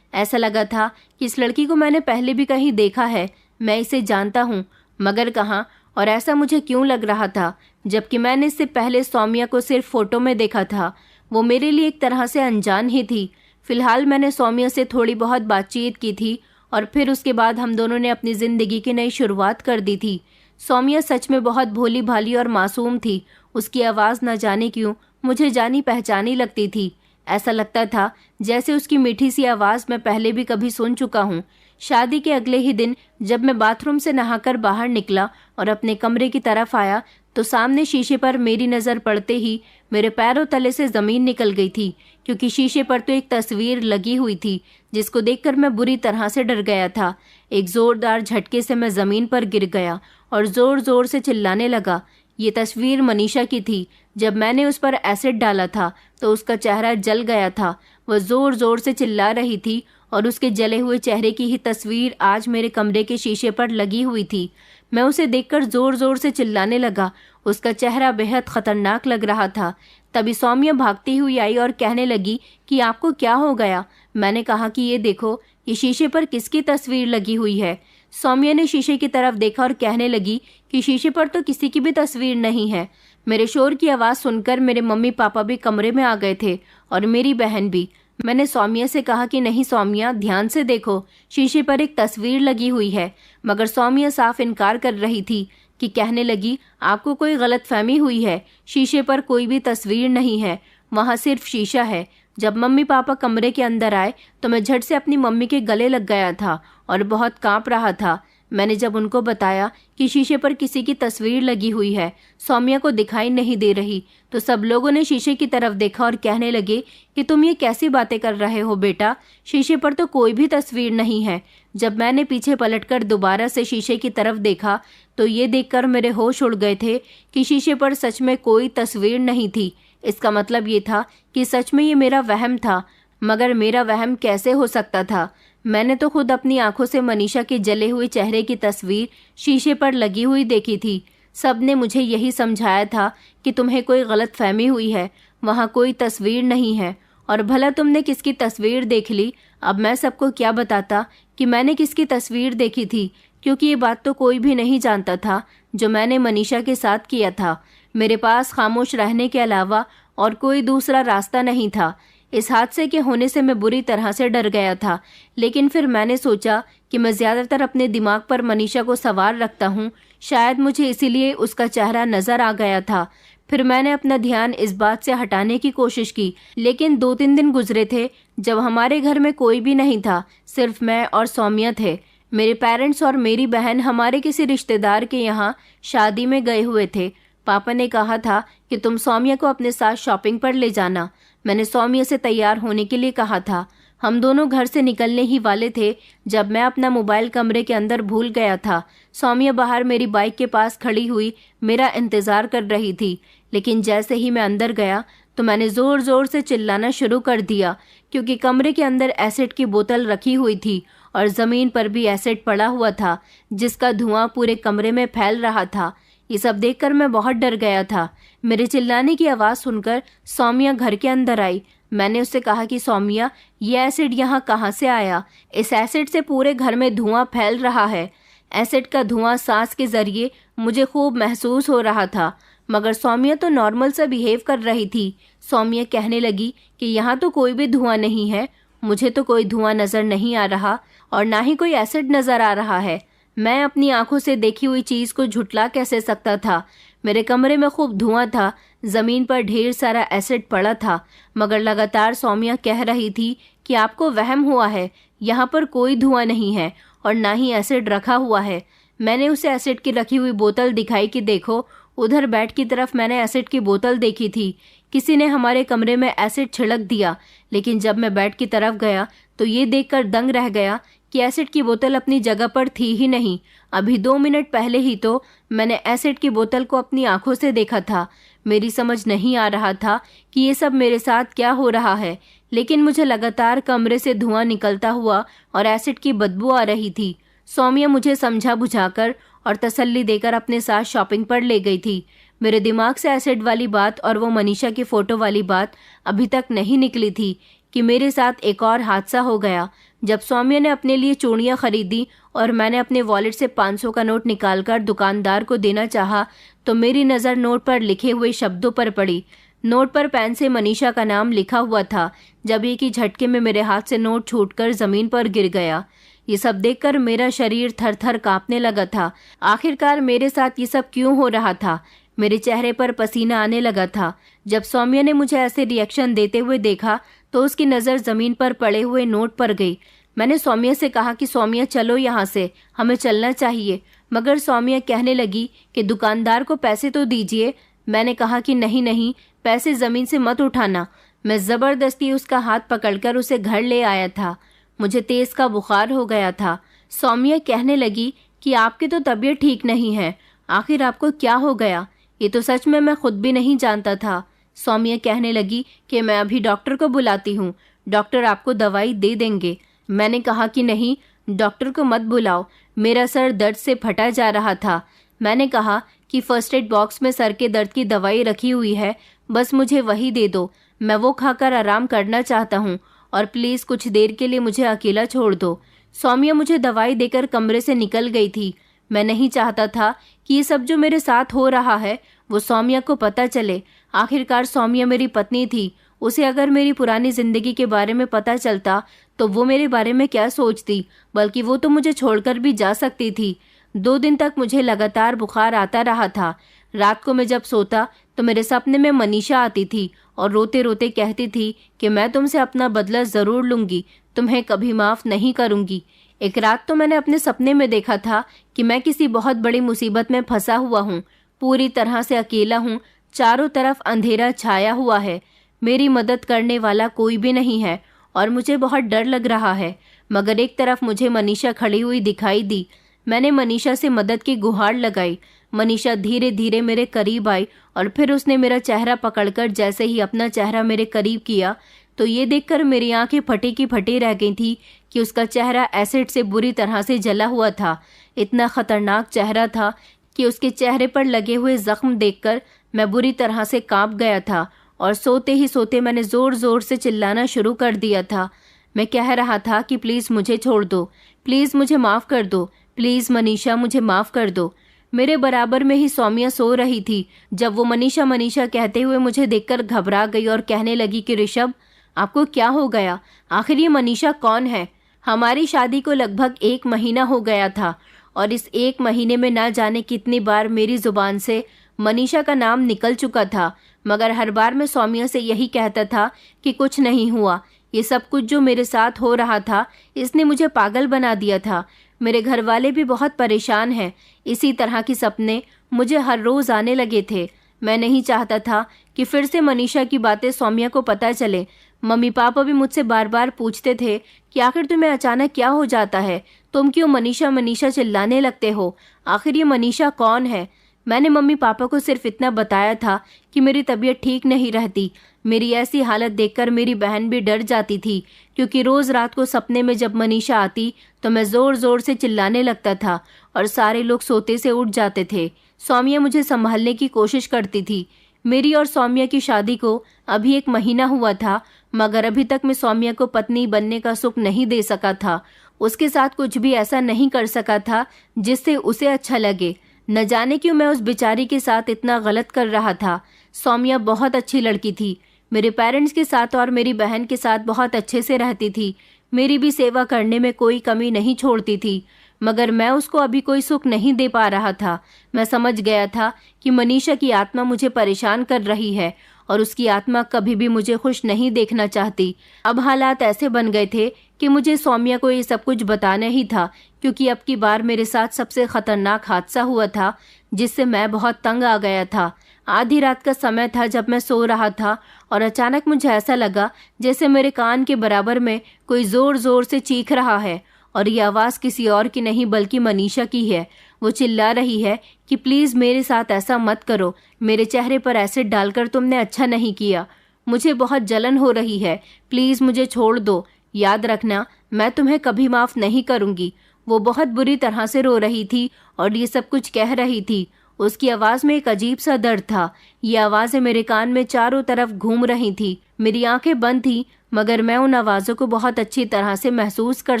ऐसा लगा था कि इस लड़की को मैंने पहले भी कहीं देखा है, मैं इसे जानता हूँ, मगर कहाँ और ऐसा मुझे क्यों लग रहा था, जबकि मैंने इससे पहले सौम्या को सिर्फ फोटो में देखा था। वो मेरे लिए एक तरह से अनजान ही थी। फिलहाल मैंने सौम्या से थोड़ी बहुत बातचीत की थी और फिर उसके बाद हम दोनों ने अपनी ज़िंदगी की नई शुरुआत कर दी थी। सौम्या सच में बहुत भोली भाली और मासूम थी। उसकी आवाज़ न जाने क्यों मुझे जानी पहचानी लगती थी। ऐसा लगता था जैसे उसकी मीठी सी आवाज़ मैं पहले भी कभी सुन चुका हूँ। शादी के अगले ही दिन जब मैं बाथरूम से नहाकर बाहर निकला और अपने कमरे की तरफ आया तो सामने शीशे पर मेरी नज़र पड़ते ही मेरे पैरों तले से ज़मीन निकल गई थी, क्योंकि शीशे पर तो एक तस्वीर लगी हुई थी जिसको देखकर मैं बुरी तरह से डर गया था। एक ज़ोरदार झटके से मैं ज़मीन पर गिर गया और ज़ोर ज़ोर से चिल्लाने लगा। ये तस्वीर मनीषा की थी। जब मैंने उस पर एसिड डाला था तो उसका चेहरा जल गया था। वह ज़ोर ज़ोर से चिल्ला रही थी और उसके जले हुए चेहरे की ही तस्वीर आज मेरे कमरे के शीशे पर लगी हुई थी। मैं उसे देखकर ज़ोर ज़ोर से चिल्लाने लगा। उसका चेहरा बेहद खतरनाक लग रहा था। तभी सौम्या भागती हुई आई और कहने लगी कि आपको क्या हो गया। मैंने कहा कि ये देखो, ये शीशे पर किसकी तस्वीर लगी हुई है। सौम्या ने शीशे की तरफ देखा और कहने लगी कि शीशे पर तो किसी की भी तस्वीर नहीं है। मेरे शोर की आवाज़ सुनकर मेरे मम्मी पापा भी कमरे में आ गए थे और मेरी बहन भी। मैंने सौम्या से कहा कि नहीं सौम्या, ध्यान से देखो, शीशे पर एक तस्वीर लगी हुई है। मगर सौम्या साफ इनकार कर रही थी कि कहने लगी आपको कोई गलतफहमी हुई है, शीशे पर कोई भी तस्वीर नहीं है, वहाँ सिर्फ शीशा है। जब मम्मी पापा कमरे के अंदर आए तो मैं झट से अपनी मम्मी के गले लग गया था और बहुत कांप रहा था। मैंने जब उनको बताया कि शीशे पर किसी की तस्वीर लगी हुई है, सौम्या को दिखाई नहीं दे रही, तो सब लोगों ने शीशे की तरफ देखा और कहने लगे कि तुम ये कैसी बातें कर रहे हो बेटा, शीशे पर तो कोई भी तस्वीर नहीं है। जब मैंने पीछे पलटकर दोबारा से शीशे की तरफ देखा तो ये देखकर मेरे होश उड़ गए थे कि शीशे पर सच में कोई तस्वीर नहीं थी। इसका मतलब ये था कि सच में ये मेरा वहम था। मगर मेरा वहम कैसे हो सकता था? मैंने तो खुद अपनी आंखों से मनीषा के जले हुए चेहरे की तस्वीर शीशे पर लगी हुई देखी थी। सबने मुझे यही समझाया था कि तुम्हें कोई गलत फहमी हुई है, वहाँ कोई तस्वीर नहीं है। और भला तुमने किसकी तस्वीर देख ली? अब मैं सबको क्या बताता कि मैंने किसकी तस्वीर देखी थी, क्योंकि ये बात तो कोई भी नहीं जानता था जो मैंने मनीषा के साथ किया था। मेरे पास खामोश रहने के अलावा और कोई दूसरा रास्ता नहीं था। इस हादसे के होने से मैं बुरी तरह से डर गया था, लेकिन फिर मैंने सोचा कि मैं ज़्यादातर अपने दिमाग पर मनीषा को सवार रखता हूँ, शायद मुझे इसीलिए उसका चेहरा नज़र आ गया था। फिर मैंने अपना ध्यान इस बात से हटाने की कोशिश की, लेकिन 2-3 दिन गुजरे थे जब हमारे घर में कोई भी नहीं था, सिर्फ मैं और सौम्या थे। मेरे पेरेंट्स और मेरी बहन हमारे किसी रिश्तेदार के यहाँ शादी में गए हुए थे। पापा ने कहा था कि तुम सौम्या को अपने साथ शॉपिंग पर ले जाना। मैंने सौम्या से तैयार होने के लिए कहा था। हम दोनों घर से निकलने ही वाले थे जब मैं अपना मोबाइल कमरे के अंदर भूल गया था। सौम्या बाहर मेरी बाइक के पास खड़ी हुई मेरा इंतज़ार कर रही थी, लेकिन जैसे ही मैं अंदर गया तो मैंने ज़ोर ज़ोर से चिल्लाना शुरू कर दिया, क्योंकि कमरे के अंदर एसिड की बोतल रखी हुई थी और ज़मीन पर भी एसिड पड़ा हुआ था, जिसका धुआं पूरे कमरे में फैल रहा था। ये सब देखकर मैं बहुत डर गया था। मेरे चिल्लाने की आवाज़ सुनकर सौम्या घर के अंदर आई। मैंने उससे कहा कि सौम्या, ये एसिड यहाँ कहाँ से आया? इस एसिड से पूरे घर में धुआं फैल रहा है। एसिड का धुआं सांस के ज़रिए मुझे खूब महसूस हो रहा था, मगर सौम्या तो नॉर्मल सा बिहेव कर रही थी। सौम्या कहने लगी कि यहाँ तो कोई भी धुआं नहीं है, मुझे तो कोई धुआं नज़र नहीं आ रहा और ना ही कोई एसिड नज़र आ रहा है। मैं अपनी आंखों से देखी हुई चीज़ को झुटला कैसे सकता था? मेरे कमरे में खूब धुआं था, ज़मीन पर ढेर सारा एसिड पड़ा था, मगर लगातार सौम्या कह रही थी कि आपको वहम हुआ है, यहाँ पर कोई धुआं नहीं है और ना ही एसिड रखा हुआ है। मैंने उसे एसिड की रखी हुई बोतल दिखाई कि देखो, उधर बेड की तरफ मैंने एसिड की बोतल देखी थी। किसी ने हमारे कमरे में एसिड छिड़क दिया, लेकिन जब मैं बेड की तरफ गया तो ये देखकर दंग रह गया कि एसिड की बोतल अपनी जगह पर थी ही नहीं। अभी 2 मिनट पहले ही तो मैंने एसिड की बोतल को अपनी आंखों से देखा था। मेरी समझ नहीं आ रहा था कि ये सब मेरे साथ क्या हो रहा है, लेकिन मुझे लगातार कमरे से धुआं निकलता हुआ और एसिड की बदबू आ रही थी। सौम्या मुझे समझा बुझाकर और तसल्ली देकर अपने साथ शॉपिंग पर ले गई थी। मेरे दिमाग से एसिड वाली बात और वो मनीषा की फोटो वाली बात अभी तक नहीं निकली थी कि मेरे साथ एक और हादसा हो गया। जब सौम्या ने अपने लिए चूड़ियाँ खरीदी और मैंने अपने वॉलेट से 500 का नोट निकालकर दुकानदार को देना चाहा, तो मेरी नज़र नोट पर लिखे हुए शब्दों पर पड़ी। नोट पर पेन से मनीषा का नाम लिखा हुआ था। जब एक ही झटके में मेरे हाथ से नोट छूटकर जमीन पर गिर गया। ये सब देखकर मेरा शरीर थर थर कांपने लगा था। आखिरकार मेरे साथ ये सब क्यों हो रहा था? मेरे चेहरे पर पसीना आने लगा था। जब सौम्या ने मुझे ऐसे रिएक्शन देते हुए देखा तो उसकी नज़र जमीन पर पड़े हुए नोट पर गई। मैंने सौम्या से कहा कि सौम्या चलो यहाँ से, हमें चलना चाहिए। मगर सौम्या कहने लगी कि दुकानदार को पैसे तो दीजिए। मैंने कहा कि नहीं नहीं, पैसे ज़मीन से मत उठाना। मैं ज़बरदस्ती उसका हाथ पकड़कर उसे घर ले आया था। मुझे तेज़ का बुखार हो गया था। सौम्या कहने लगी कि आपकी तो तबीयत ठीक नहीं है, आखिर आपको क्या हो गया? ये तो सच में मैं खुद भी नहीं जानता था। सौम्या कहने लगी कि मैं अभी डॉक्टर को बुलाती हूँ, डॉक्टर आपको दवाई दे देंगे। मैंने कहा कि नहीं, डॉक्टर को मत बुलाओ, मेरा सर दर्द से फटा जा रहा था। मैंने कहा कि फर्स्ट एड बॉक्स में सर के दर्द की दवाई रखी हुई है, बस मुझे वही दे दो। मैं वो खाकर आराम करना चाहता हूँ और प्लीज़ कुछ देर के लिए मुझे अकेला छोड़ दो। सौम्या मुझे दवाई देकर कमरे से निकल गई थी। मैं नहीं चाहता था कि ये सब जो मेरे साथ हो रहा है वो सौम्या को पता चले। आखिरकार सौम्या मेरी पत्नी थी। उसे अगर मेरी पुरानी जिंदगी के बारे में पता चलता तो वो मेरे बारे में क्या सोचती, बल्कि वो तो मुझे छोड़कर भी जा सकती थी। 2 दिन तक मुझे लगातार बुखार आता रहा था। रात को मैं जब सोता तो मेरे सपने में मनीषा आती थी और रोते रोते कहती थी कि मैं तुमसे अपना बदला ज़रूर लूँगी, तुम्हें कभी माफ़ नहीं करूँगी। एक रात तो मैंने अपने सपने में देखा था कि मैं किसी बहुत बड़ी मुसीबत में फंसा हुआ हूँ, पूरी तरह से अकेला हूँ, चारों तरफ अंधेरा छाया हुआ है, मेरी मदद करने वाला कोई भी नहीं है और मुझे बहुत डर लग रहा है। मगर एक तरफ मुझे मनीषा खड़ी हुई दिखाई दी। मैंने मनीषा से मदद की गुहार लगाई। मनीषा धीरे धीरे मेरे करीब आई और फिर उसने मेरा चेहरा पकड़कर जैसे ही अपना चेहरा मेरे करीब किया तो ये देखकर मेरी आंखें फटी की फटी रह गई थी कि उसका चेहरा एसिड से बुरी तरह से जला हुआ था। इतना खतरनाक चेहरा था कि उसके चेहरे पर लगे हुए जख्म देखकर मैं बुरी तरह से कांप गया था और सोते ही सोते मैंने ज़ोर ज़ोर से चिल्लाना शुरू कर दिया था। मैं कह रहा था कि प्लीज़ मुझे छोड़ दो, प्लीज़ मुझे माफ़ कर दो, प्लीज़ मनीषा मुझे माफ़ कर दो। मेरे बराबर में ही सौम्या सो रही थी। जब वो मनीषा मनीषा कहते हुए मुझे देखकर घबरा गई और कहने लगी कि ऋषभ, आपको क्या हो गया? आखिर ये मनीषा कौन है? हमारी शादी को लगभग 1 महीना हो गया था और इस 1 महीने में ना जाने कितनी बार मेरी जुबान से मनीषा का नाम निकल चुका था, मगर हर बार मैं सौम्या से यही कहता था कि कुछ नहीं हुआ। ये सब कुछ जो मेरे साथ हो रहा था इसने मुझे पागल बना दिया था। मेरे घर वाले भी बहुत परेशान हैं। इसी तरह के सपने मुझे हर रोज़ आने लगे थे। मैं नहीं चाहता था कि फिर से मनीषा की बातें सौम्या को पता चले। मम्मी पापा भी मुझसे बार बार पूछते थे कि आखिर तुम्हें अचानक क्या हो जाता है, तुम क्यों मनीषा मनीषा चिल्लाने लगते हो, आखिर ये मनीषा कौन है? मैंने मम्मी पापा को सिर्फ इतना बताया था कि मेरी तबीयत ठीक नहीं रहती। मेरी ऐसी हालत देखकर मेरी बहन भी डर जाती थी, क्योंकि रोज़ रात को सपने में जब मनीषा आती तो मैं ज़ोर ज़ोर से चिल्लाने लगता था और सारे लोग सोते से उठ जाते थे। सौम्या मुझे संभालने की कोशिश करती थी। मेरी और सौम्या की शादी को अभी 1 महीना हुआ था, मगर अभी तक मैं सौम्या को पत्नी बनने का सुख नहीं दे सका था। उसके साथ कुछ भी ऐसा नहीं कर सका था जिससे उसे अच्छा लगे। न जाने क्यों मैं उस बेचारी के साथ इतना गलत कर रहा था। सौम्या बहुत अच्छी लड़की थी। मेरे पेरेंट्स के साथ और मेरी बहन के साथ बहुत अच्छे से रहती थी। मेरी भी सेवा करने में कोई कमी नहीं छोड़ती थी, मगर मैं उसको अभी कोई सुख नहीं दे पा रहा था। मैं समझ गया था कि मनीषा की आत्मा मुझे परेशान कर रही है और उसकी आत्मा कभी भी मुझे खुश नहीं देखना चाहती। अब हालात ऐसे बन गए थे कि मुझे सौम्या को ये सब कुछ बताना ही था, क्योंकि अब की बार मेरे साथ सबसे खतरनाक हादसा हुआ था जिससे मैं बहुत तंग आ गया था। आधी रात का समय था जब मैं सो रहा था और अचानक मुझे ऐसा लगा जैसे मेरे कान के बराबर में कोई ज़ोर ज़ोर से चीख रहा है और ये आवाज़ किसी और की नहीं बल्कि मनीषा की है। वो चिल्ला रही है कि प्लीज़ मेरे साथ ऐसा मत करो, मेरे चेहरे पर एसिड डालकर तुमने अच्छा नहीं किया, मुझे बहुत जलन हो रही है, प्लीज़ मुझे छोड़ दो, याद रखना मैं तुम्हें कभी माफ़ नहीं करूँगी। वो बहुत बुरी तरह से रो रही थी और ये सब कुछ कह रही थी। उसकी आवाज़ में एक अजीब सा दर्द था। ये आवाज़ें मेरे कान में चारों तरफ घूम रही थी। मेरी आंखें बंद थी मगर मैं उन आवाज़ों को बहुत अच्छी तरह से महसूस कर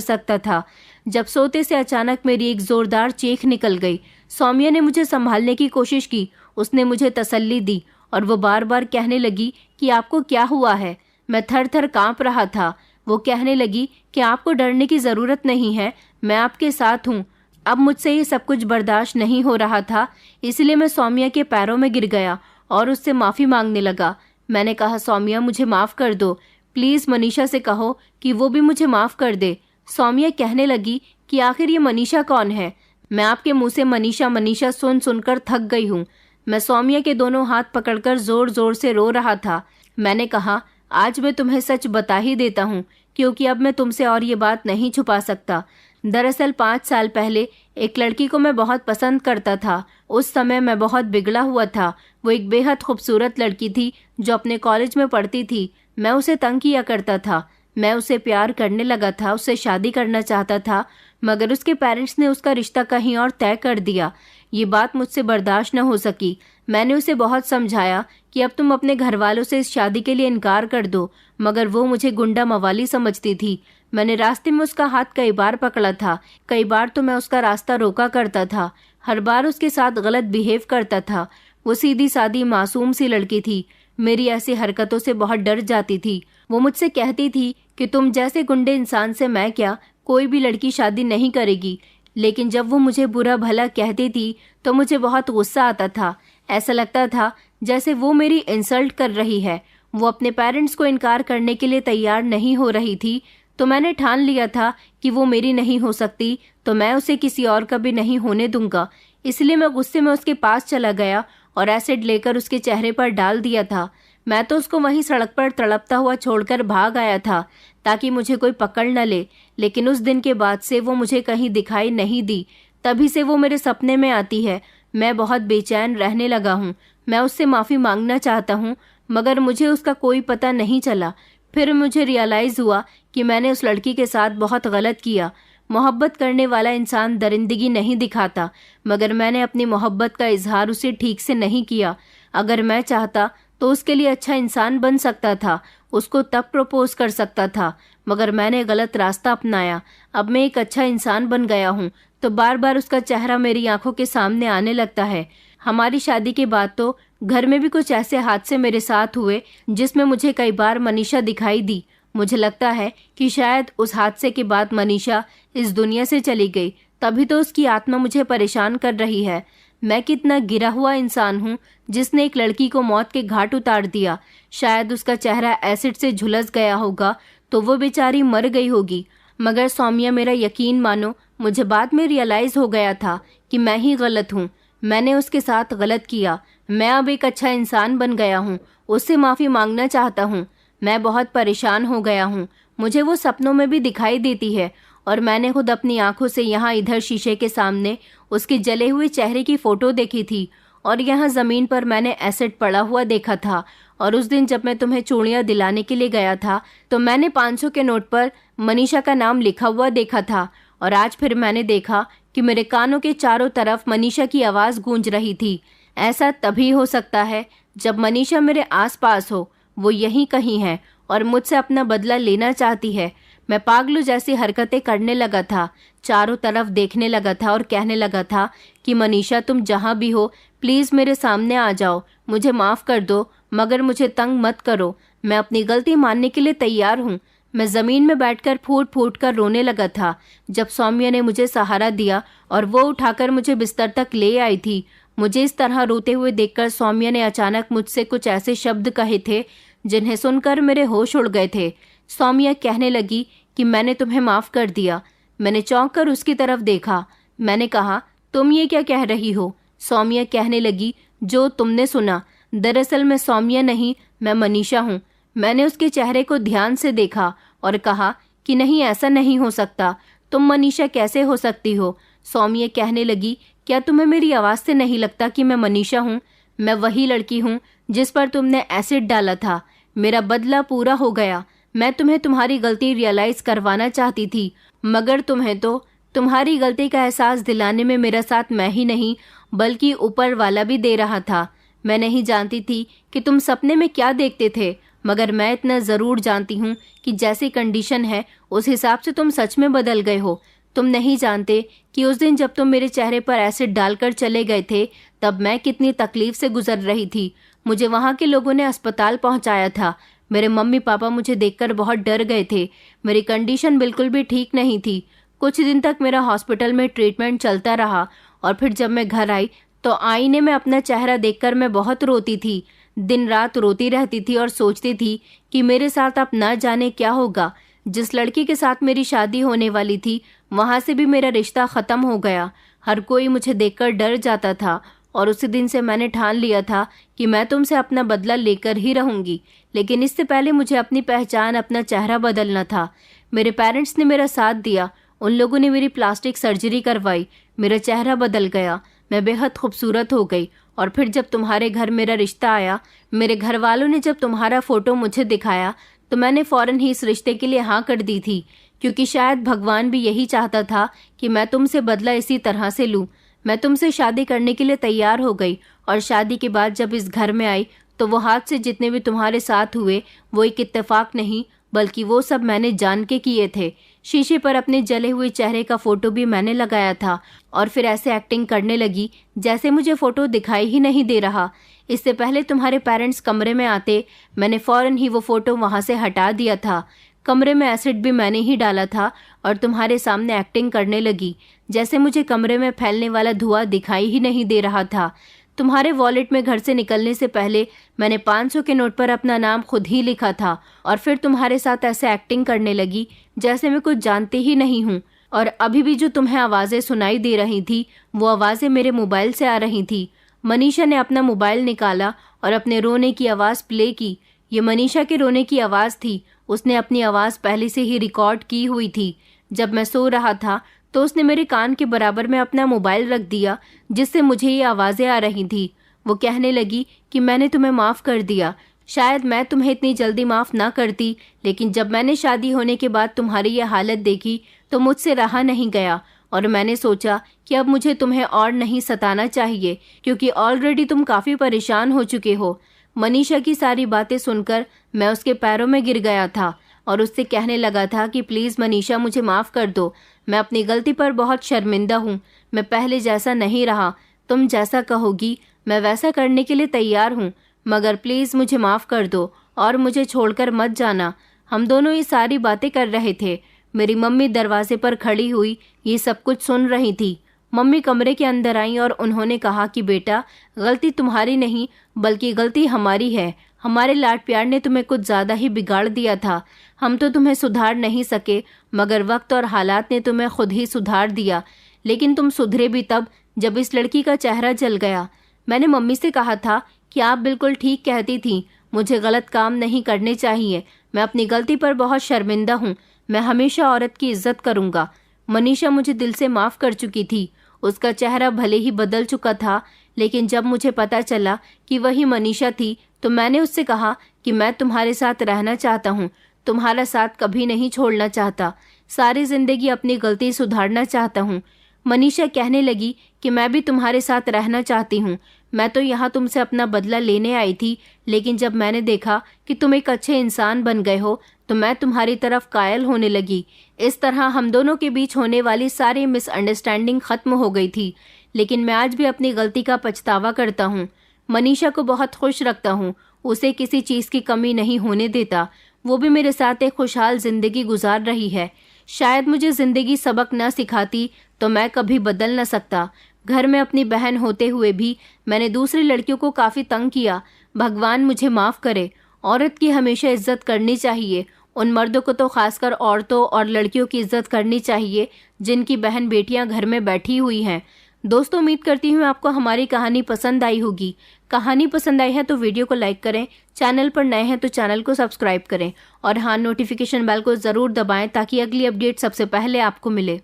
सकता था। जब सोते से अचानक मेरी एक ज़ोरदार चीख निकल गई। सौम्या ने मुझे संभालने की कोशिश की। उसने मुझे तसल्ली दी और वो बार बार कहने लगी कि आपको क्या हुआ है। मैं थर थर काँप रहा था। वो कहने लगी कि आपको डरने की ज़रूरत नहीं है, मैं आपके साथ हूँ। अब मुझसे ये सब कुछ बर्दाश्त नहीं हो रहा था, इसलिए मैं सौम्या के पैरों में गिर गया और उससे माफ़ी मांगने लगा। मैंने कहा, सौम्या मुझे माफ़ कर दो, प्लीज़ मनीषा से कहो कि वो भी मुझे माफ़ कर दे। सौम्या कहने लगी कि आखिर ये मनीषा कौन है? मैं आपके मुंह से मनीषा मनीषा सुनकर थक गई हूँ। मैं सौम्या के दोनों हाथ पकड़कर ज़ोर ज़ोर से रो रहा था। मैंने कहा, आज मैं तुम्हें सच बता ही देता हूँ, क्योंकि अब मैं तुमसे और ये बात नहीं छुपा सकता। दरअसल 5 साल पहले एक लड़की को मैं बहुत पसंद करता था। उस समय मैं बहुत बिगड़ा हुआ था। वो एक बेहद खूबसूरत लड़की थी जो अपने कॉलेज में पढ़ती थी। मैं उसे तंग किया करता था। मैं उसे प्यार करने लगा था, उससे शादी करना चाहता था, मगर उसके पेरेंट्स ने उसका रिश्ता कहीं और तय कर दिया। ये बात मुझसे बर्दाश्त न हो सकी। मैंने उसे बहुत समझाया कि अब तुम अपने घर वालों से इस शादी के लिए इनकार कर दो, मगर वो मुझे गुंडा मवाली समझती थी। मैंने रास्ते में उसका हाथ कई बार पकड़ा था, कई बार तो मैं उसका रास्ता रोका करता था। हर बार उसके साथ गलत बिहेव करता था। वो सीधी सादी मासूम सी लड़की थी। मेरी ऐसी हरकतों से बहुत डर जाती थी। वो मुझसे कहती थी कि तुम जैसे गुंडे इंसान से मैं क्या, कोई भी लड़की शादी नहीं करेगी। लेकिन जब वो मुझे बुरा भला कहती थी तो मुझे बहुत गुस्सा आता था। ऐसा लगता था जैसे वो मेरी इंसल्ट कर रही है। वो अपने पेरेंट्स को इनकार करने के लिए तैयार नहीं हो रही थी, तो मैंने ठान लिया था कि वो मेरी नहीं हो सकती तो मैं उसे किसी और का भी नहीं होने दूंगा। इसलिए मैं गुस्से में उसके पास चला गया और एसिड लेकर उसके चेहरे पर डाल दिया था। मैं तो उसको वहीं सड़क पर तड़पता हुआ छोड़कर भाग आया था ताकि मुझे कोई पकड़ न ले। लेकिन उस दिन के बाद से वो मुझे कहीं दिखाई नहीं दी। तभी से वो मेरे सपने में आती है। मैं बहुत बेचैन रहने लगा हूँ। मैं उससे माफ़ी मांगना चाहता हूँ, मगर मुझे उसका कोई पता नहीं चला। फिर मुझे रियलाइज़ हुआ कि मैंने उस लड़की के साथ बहुत गलत किया। मोहब्बत करने वाला इंसान दरिंदगी नहीं दिखाता, मगर मैंने अपनी मोहब्बत का इजहार उसे ठीक से नहीं किया। अगर मैं चाहता तो उसके लिए अच्छा इंसान बन सकता था, उसको तब प्रपोज कर सकता था, मगर मैंने गलत रास्ता अपनाया। अब मैं एक अच्छा इंसान बन गया हूँ तो बार बार उसका चेहरा मेरी आंखों के सामने आने लगता है। हमारी शादी के बाद तो घर में भी कुछ ऐसे हादसे मेरे साथ हुए जिसमें मुझे कई बार मनीषा दिखाई दी। मुझे लगता है कि शायद उस हादसे के बाद मनीषा इस दुनिया से चली गई, तभी तो उसकी आत्मा मुझे परेशान कर रही है। मैं कितना गिरा हुआ इंसान हूँ जिसने एक लड़की को मौत के घाट उतार दिया। शायद उसका चेहरा एसिड से झुलस गया होगा तो वो बेचारी मर गई होगी। मगर सौम्या, मेरा यकीन मानो, मुझे बाद में रियलाइज़ हो गया था कि मैं ही गलत हूँ। मैंने उसके साथ गलत किया। मैं अब एक अच्छा इंसान बन गया हूँ। उससे माफ़ी मांगना चाहता हूँ। मैं बहुत परेशान हो गया हूँ। मुझे वो सपनों में भी दिखाई देती है और मैंने खुद अपनी आंखों से यहाँ इधर शीशे के सामने उसके जले हुए चेहरे की फ़ोटो देखी थी और यहाँ ज़मीन पर मैंने एसिड पड़ा हुआ देखा था। और उस दिन जब मैं तुम्हें चूड़ियाँ दिलाने के लिए गया था तो मैंने 500 के नोट पर मनीषा का नाम लिखा हुआ देखा था। और आज फिर मैंने देखा कि मेरे कानों के चारों तरफ मनीषा की आवाज़ गूंज रही थी। ऐसा तभी हो सकता है जब मनीषा मेरे आसपास हो। वो यहीं कहीं है और मुझसे अपना बदला लेना चाहती है। मैं पागलों जैसी हरकतें करने लगा था, चारों तरफ देखने लगा था और कहने लगा था कि मनीषा, तुम जहाँ भी हो प्लीज़ मेरे सामने आ जाओ, मुझे माफ़ कर दो, मगर मुझे तंग मत करो। मैं अपनी गलती मानने के लिए तैयार हूँ। मैं ज़मीन में बैठकर फूट फूट कर रोने लगा था जब सौम्या ने मुझे सहारा दिया और वो उठाकर मुझे बिस्तर तक ले आई थी। मुझे इस तरह रोते हुए देखकर सौम्या ने अचानक मुझसे कुछ ऐसे शब्द कहे थे जिन्हें सुनकर मेरे होश उड़ गए थे। सौम्या कहने लगी कि मैंने तुम्हें माफ़ कर दिया। मैंने चौंक कर उसकी तरफ देखा। मैंने कहा, तुम ये क्या कह रही हो? सौम्या कहने लगी, जो तुमने सुना। दरअसल मैं सौम्या नहीं, मैं मनीषा हूँ। मैंने उसके चेहरे को ध्यान से देखा और कहा कि नहीं, ऐसा नहीं हो सकता। तुम मनीषा कैसे हो सकती हो? सौम्य कहने लगी, क्या तुम्हें मेरी आवाज़ से नहीं लगता कि मैं मनीषा हूँ? मैं वही लड़की हूँ जिस पर तुमने एसिड डाला था। मेरा बदला पूरा हो गया। मैं तुम्हें तुम्हारी गलती रियलाइज़ करवाना चाहती थी, मगर तुम्हें तो तुम्हारी गलती का एहसास दिलाने में मेरा साथ मैं ही नहीं बल्कि ऊपर वाला भी दे रहा था। मैं नहीं जानती थी कि तुम सपने में क्या देखते थे, मगर मैं इतना ज़रूर जानती हूँ कि जैसी कंडीशन है उस हिसाब से तुम सच में बदल गए हो। तुम नहीं जानते कि उस दिन जब तुम मेरे चेहरे पर एसिड डालकर चले गए थे तब मैं कितनी तकलीफ से गुजर रही थी। मुझे वहाँ के लोगों ने अस्पताल पहुँचाया था। मेरे मम्मी पापा मुझे देखकर बहुत डर गए थे। मेरी कंडीशन बिल्कुल भी ठीक नहीं थी। कुछ दिन तक मेरा हॉस्पिटल में ट्रीटमेंट चलता रहा और फिर जब मैं घर आई तो आईने में अपना चेहरा देखकर मैं बहुत रोती थी। दिन रात रोती रहती थी और सोचती थी कि मेरे साथ अब ना जाने क्या होगा। जिस लड़की के साथ मेरी शादी होने वाली थी वहाँ से भी मेरा रिश्ता ख़त्म हो गया। हर कोई मुझे देखकर डर जाता था और उसी दिन से मैंने ठान लिया था कि मैं तुमसे अपना बदला लेकर ही रहूँगी। लेकिन इससे पहले मुझे अपनी पहचान, अपना चेहरा बदलना था। मेरे पेरेंट्स ने मेरा साथ दिया। उन लोगों ने मेरी प्लास्टिक सर्जरी करवाई। मेरा चेहरा बदल गया। मैं बेहद खूबसूरत हो गई। और फिर जब तुम्हारे घर मेरा रिश्ता आया, मेरे घर वालों ने जब तुम्हारा फ़ोटो मुझे दिखाया तो मैंने फ़ौरन ही इस रिश्ते के लिए हाँ कर दी थी, क्योंकि शायद भगवान भी यही चाहता था कि मैं तुमसे बदला इसी तरह से लूँ। मैं तुमसे शादी करने के लिए तैयार हो गई और शादी के बाद जब इस घर में आई तो वो हादसे जितने भी तुम्हारे साथ हुए वो एक इत्तेफाक नहीं बल्कि वो सब मैंने जान के किए थे। शीशे पर अपने जले हुए चेहरे का फ़ोटो भी मैंने लगाया था और फिर ऐसे एक्टिंग करने लगी जैसे मुझे फ़ोटो दिखाई ही नहीं दे रहा। इससे पहले तुम्हारे पेरेंट्स कमरे में आते मैंने फ़ौरन ही वो फ़ोटो वहाँ से हटा दिया था। कमरे में एसिड भी मैंने ही डाला था और तुम्हारे सामने एक्टिंग करने लगी जैसे मुझे कमरे में फैलने वाला धुआं दिखाई ही नहीं दे रहा था। तुम्हारे वॉलेट में घर से निकलने से पहले मैंने 500 के नोट पर अपना नाम खुद ही लिखा था और फिर तुम्हारे साथ ऐसे एक्टिंग करने लगी जैसे मैं कुछ जानती ही नहीं हूँ। और अभी भी जो तुम्हें आवाज़ें सुनाई दे रही थी वो आवाज़ें मेरे मोबाइल से आ रही थी। मनीषा ने अपना मोबाइल निकाला और अपने रोने की आवाज़ प्ले की। ये मनीषा के रोने की आवाज़ थी। उसने अपनी आवाज़ पहले से ही रिकॉर्ड की हुई थी। जब मैं सो रहा था तो उसने मेरे कान के बराबर में अपना मोबाइल रख दिया जिससे मुझे ये आवाज़ें आ रही थी। वो कहने लगी कि मैंने तुम्हें माफ़ कर दिया। शायद मैं तुम्हें इतनी जल्दी माफ़ ना करती, लेकिन जब मैंने शादी होने के बाद तुम्हारी ये हालत देखी तो मुझसे रहा नहीं गया और मैंने सोचा कि अब मुझे तुम्हें और नहीं सताना चाहिए, क्योंकि ऑलरेडी तुम काफ़ी परेशान हो चुके हो। मनीषा की सारी बातें सुनकर मैं उसके पैरों में गिर गया था और उससे कहने लगा था कि प्लीज़ मनीषा, मुझे माफ़ कर दो। मैं अपनी गलती पर बहुत शर्मिंदा हूँ। मैं पहले जैसा नहीं रहा। तुम जैसा कहोगी मैं वैसा करने के लिए तैयार हूँ, मगर प्लीज़ मुझे माफ़ कर दो और मुझे छोड़कर मत जाना। हम दोनों ये सारी बातें कर रहे थे। मेरी मम्मी दरवाजे पर खड़ी हुई ये सब कुछ सुन रही थी। मम्मी कमरे के अंदर आई और उन्होंने कहा कि बेटा, गलती तुम्हारी नहीं बल्कि गलती हमारी है। हमारे लाड प्यार ने तुम्हें कुछ ज़्यादा ही बिगाड़ दिया था। हम तो तुम्हें सुधार नहीं सके, मगर वक्त और हालात ने तुम्हें खुद ही सुधार दिया। लेकिन तुम सुधरे भी तब जब इस लड़की का चेहरा जल गया। मैंने मम्मी से कहा था कि आप बिल्कुल ठीक कहती थी, मुझे गलत काम नहीं करने चाहिए। मैं अपनी गलती पर बहुत शर्मिंदा हूँ। मैं हमेशा औरत की इज्जत करूँगा। मनीषा मुझे दिल से माफ़ कर चुकी थी। उसका चेहरा भले ही बदल चुका था, लेकिन जब मुझे पता चला कि वही मनीषा थी तो मैंने उससे कहा कि मैं तुम्हारे साथ रहना चाहता हूँ, तुम्हारा साथ कभी नहीं छोड़ना चाहता, सारी ज़िंदगी अपनी गलती सुधारना चाहता हूँ। मनीषा कहने लगी कि मैं भी तुम्हारे साथ रहना चाहती हूँ। मैं तो यहाँ तुमसे अपना बदला लेने आई थी, लेकिन जब मैंने देखा कि तुम एक अच्छे इंसान बन गए हो तो मैं तुम्हारी तरफ कायल होने लगी। इस तरह हम दोनों के बीच होने वाली सारी मिसअंडरस्टैंडिंग ख़त्म हो गई थी। लेकिन मैं आज भी अपनी गलती का पछतावा करता हूँ। मनीषा को बहुत खुश रखता हूँ, उसे किसी चीज़ की कमी नहीं होने देता। वो भी मेरे साथ एक खुशहाल ज़िंदगी गुजार रही है। शायद मुझे ज़िंदगी सबक न सिखाती तो मैं कभी बदल न सकता। घर में अपनी बहन होते हुए भी मैंने दूसरी लड़कियों को काफ़ी तंग किया। भगवान मुझे माफ़ करे। औरत की हमेशा इज्जत करनी चाहिए। उन मर्दों को तो खासकर औरतों और लड़कियों की इज्जत करनी चाहिए जिनकी बहन बेटियां घर में बैठी हुई हैं। दोस्तों उम्मीद करती हूँ आपको हमारी कहानी पसंद आई होगी। कहानी पसंद आई है तो वीडियो को लाइक करें, चैनल पर नए हैं तो चैनल को सब्सक्राइब करें और हाँ, नोटिफिकेशन बेल को ज़रूर दबाएं ताकि अगली अपडेट सबसे पहले आपको मिले।